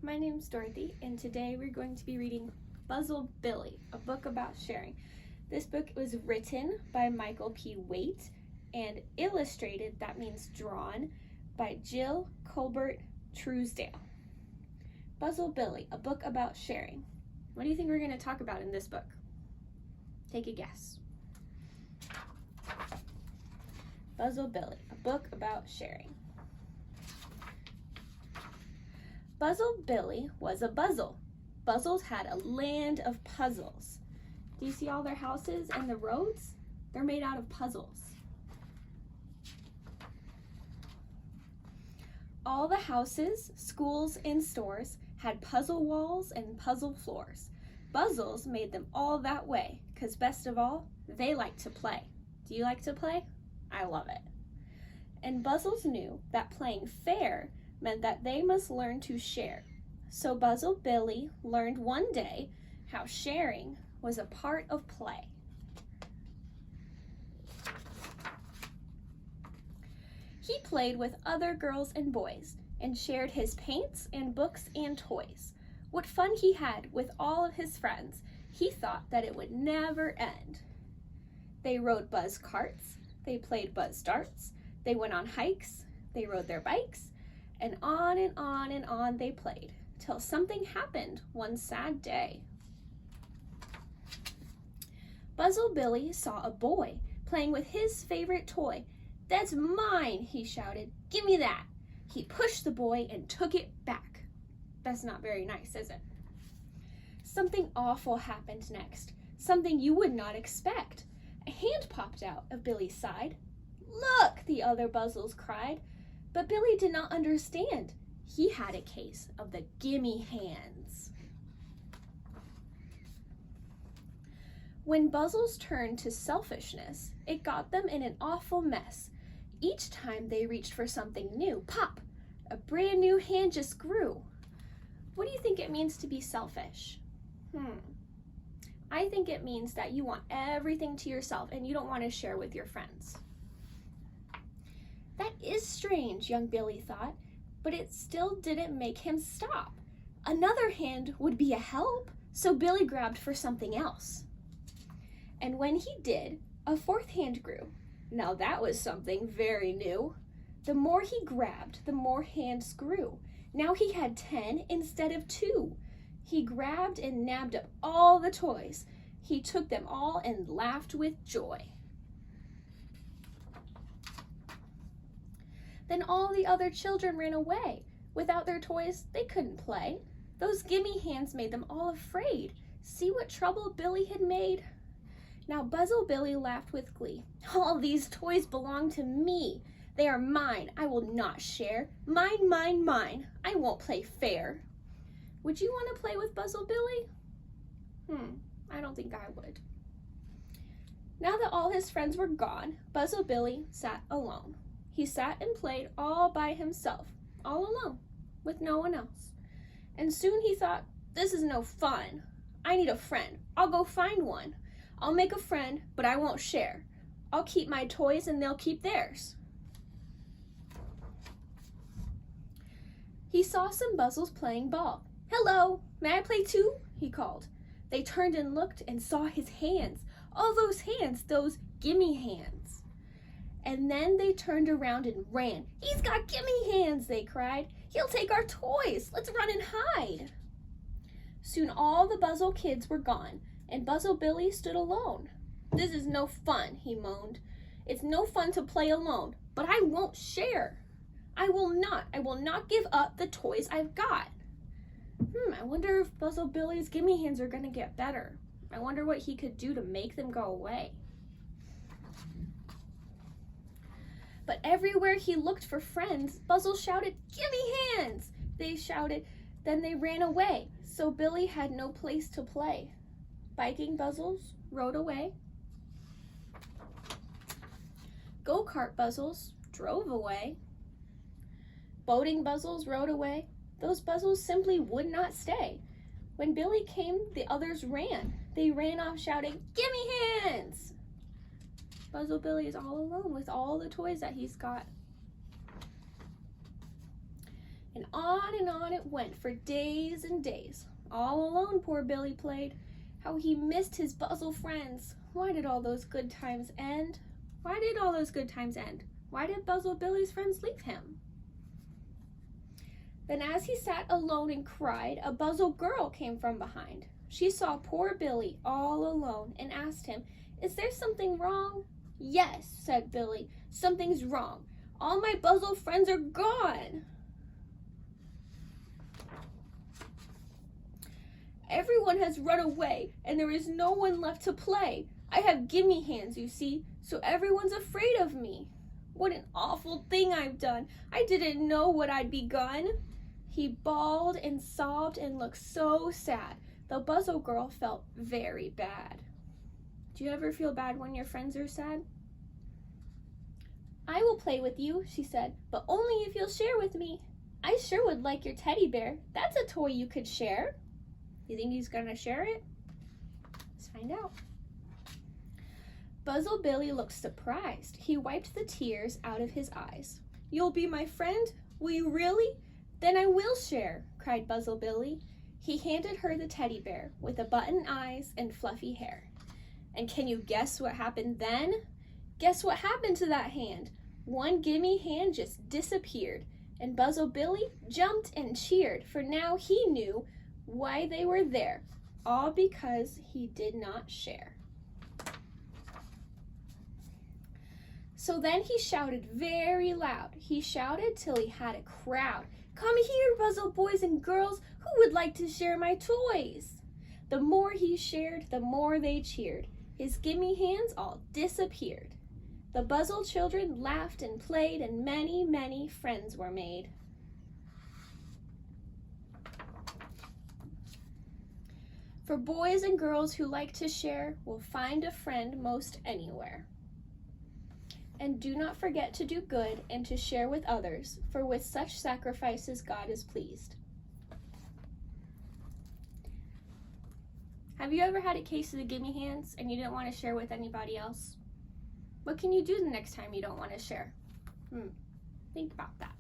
my name's Dorothy, and today we're going to be reading Buzzle Billy, a book about sharing. This book was written by Michael P. Waite and illustrated, that means drawn, by Jill Colbert Truesdale. Buzzle Billy, a book about sharing. What do you think we're going to talk about in this book? Take a guess. Buzzle Billy, a book about sharing. Buzzle Billy was a buzzle. Buzzles had a land of puzzles. Do you see all their houses and the roads? They're made out of puzzles. All the houses, schools, and stores had puzzle walls and puzzle floors. Buzzles made them all that way, because best of all, they like to play. Do you like to play? I love it. And Buzzles knew that playing fair meant that they must learn to share. So Buzzle Billy learned one day how sharing was a part of play. He played with other girls and boys and shared his paints and books and toys. What fun he had with all of his friends. He thought that it would never end. They rode buzz carts, they played buzz darts, they went on hikes, they rode their bikes, and on and on and on they played, till something happened one sad day. Buzzle Billy saw a boy playing with his favorite toy. "That's mine," he shouted. "Give me that." He pushed the boy and took it back. That's not very nice, is it? Something awful happened next, something you would not expect. A hand popped out of Billy's side. "Look!" the other Buzzles cried. But Billy did not understand. He had a case of the gimme hands. When Buzzles turned to selfishness, it got them in an awful mess. Each time they reached for something new, pop, a brand new hand just grew. What do you think it means to be selfish? I think it means that you want everything to yourself and you don't want to share with your friends. That is strange, young Billy thought, but it still didn't make him stop. Another hand would be a help, so Billy grabbed for something else. And when he did, a fourth hand grew. Now that was something very new. The more he grabbed, the more hands grew. Now he had 10 instead of 2. He grabbed and nabbed up all the toys. He took them all and laughed with joy. Then all the other children ran away. Without their toys, they couldn't play. Those gimme hands made them all afraid. See what trouble Billy had made? Now Buzzle Billy laughed with glee. "All these toys belong to me. They are mine. I will not share. Mine, mine, mine. I won't play fair." Would you want to play with Buzzle Billy? I don't think I would. Now that all his friends were gone, Buzzle Billy sat alone. He sat and played all by himself, all alone, with no one else. And soon he thought, "This is no fun. I need a friend. I'll go find one. I'll make a friend, but I won't share. I'll keep my toys and they'll keep theirs." He saw some Buzzles playing ball. "Hello, may I play too?" he called. They turned and looked and saw his hands. All those hands, those gimme hands. And then they turned around and ran. "He's got gimme hands," they cried. "He'll take our toys. Let's run and hide." Soon all the Buzzle kids were gone, and Buzzle Billy stood alone. "This is no fun," he moaned. "It's no fun to play alone, but I won't share. I will not give up the toys I've got." I wonder if Buzzle Billy's gimme hands are gonna get better. I wonder what he could do to make them go away. But everywhere he looked for friends, Buzzle shouted, "Gimme hands!" They shouted, then they ran away, so Billy had no place to play. Biking Buzzles rode away. Go-kart Buzzles drove away. Boating Buzzles rode away. Those Buzzles simply would not stay. When Billy came, the others ran. They ran off shouting, "Gimme hands!" Buzzle Billy is all alone with all the toys that he's got. And on it went for days and days. All alone poor Billy played. How he missed his Buzzle friends. Why did all those good times end? Why did all those good times end? Why did Buzzle Billy's friends leave him? Then as he sat alone and cried, a Buzzle girl came from behind. She saw poor Billy all alone and asked him, "Is there something wrong?" "Yes," said Billy, "something's wrong. All my Buzzle friends are gone. Everyone has run away, and there is no one left to play. I have gimme hands, you see, so everyone's afraid of me. What an awful thing I've done. I didn't know what I'd begun." He bawled and sobbed and looked so sad. The Buzzle girl felt very bad. Do you ever feel bad when your friends are sad? "I will play with you," she said, "but only if you'll share with me. I sure would like your teddy bear. That's a toy you could share." You think he's gonna share it? Let's find out. Buzzle Billy looked surprised. He wiped the tears out of his eyes. "You'll be my friend? Will you really? Then I will share," cried Buzzle Billy. He handed her the teddy bear with the button eyes and fluffy hair. And can you guess what happened then? Guess what happened to that hand? One gimme hand just disappeared, and Buzzle Billy jumped and cheered, for now he knew why they were there, all because he did not share. So then he shouted very loud. He shouted till he had a crowd. "Come here, Buzzle boys and girls, who would like to share my toys?" The more he shared, the more they cheered. His gimme hands all disappeared. The Buzzle children laughed and played, and many, many friends were made. For boys and girls who like to share will find a friend most anywhere. And do not forget to do good and to share with others, for with such sacrifices God is pleased. Have you ever had a case of the gimme hands and you didn't want to share with anybody else? What can you do the next time you don't want to share? Think about that.